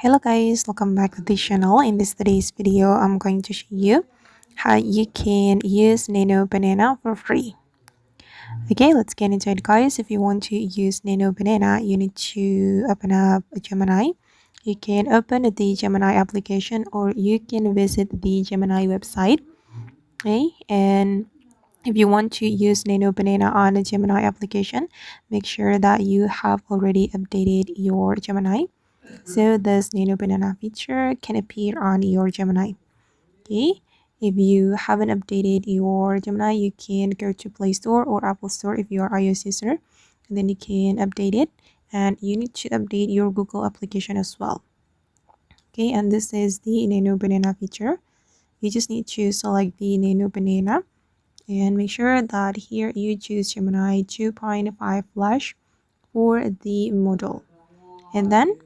Hello guys, welcome back to the channel. In today's video, I'm going to show you how you can use Nano Banana for free. Okay, let's get into it guys. If you want to use Nano Banana, you need to open up a Gemini. You can open the Gemini application or you can visit the Gemini website. Okay, and if you want to use Nano Banana on the Gemini application, make sure that you have already updated your Gemini. So this Nano Banana feature can appear on your Gemini. Okay, if you haven't updated your Gemini, you can go to Play Store or Apple Store if you are iOS user, and then you can update it. And you need to update your Google application as well. Okay, and this is the Nano Banana feature. You just need to select the Nano Banana and make sure that here you choose Gemini 2.5 Flash for the model. And then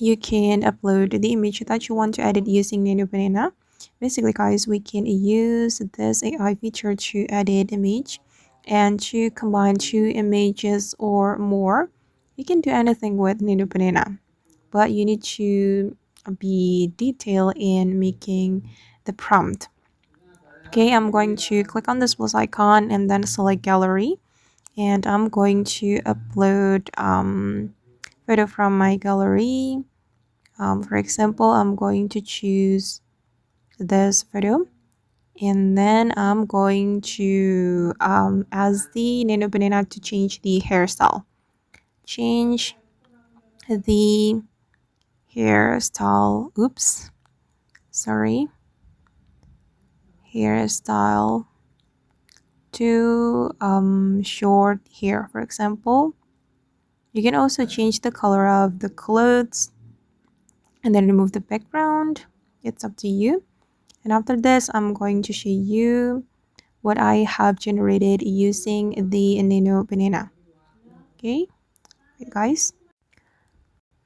you can upload the image that you want to edit using Nano Banana. Basically guys, we can use this AI feature to edit image and to combine two images or more. You can do anything with Nano Banana, but you need to be detailed in making the prompt. Okay, I'm going to click on this plus icon and then select gallery, and I'm going to upload photo from my gallery. For example, I'm going to choose this photo, and then I'm going to ask the Nano Banana to change the hairstyle. Change the hairstyle. Oops, sorry. Hairstyle to short hair, for example. You can also change the color of the clothes and then remove the background. It's up to you. And after this, I'm going to show you what I have generated using the Nano Banana. Okay, guys.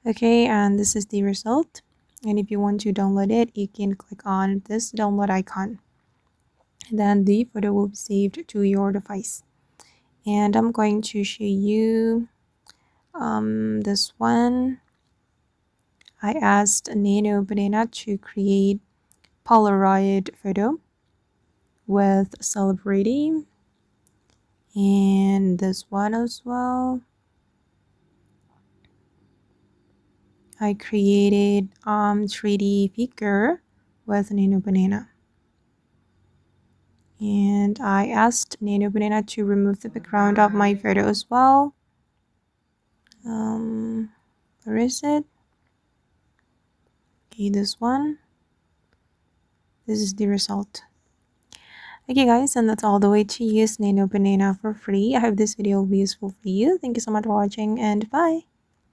Okay, and this is the result. And if you want to download it, you can click on this download icon. And then the photo will be saved to your device. And I'm going to show you this one. I asked Nano Banana to create Polaroid photo with celebrity, and this one as well. I created 3D figure with Nano Banana, and I asked Nano Banana to remove the background of my photo as well. Where is it? Okay, this one. This is the result. Okay guys, and that's all the way to use Nano Banana for free. I hope this video will be useful for you. Thank you so much for watching, and bye.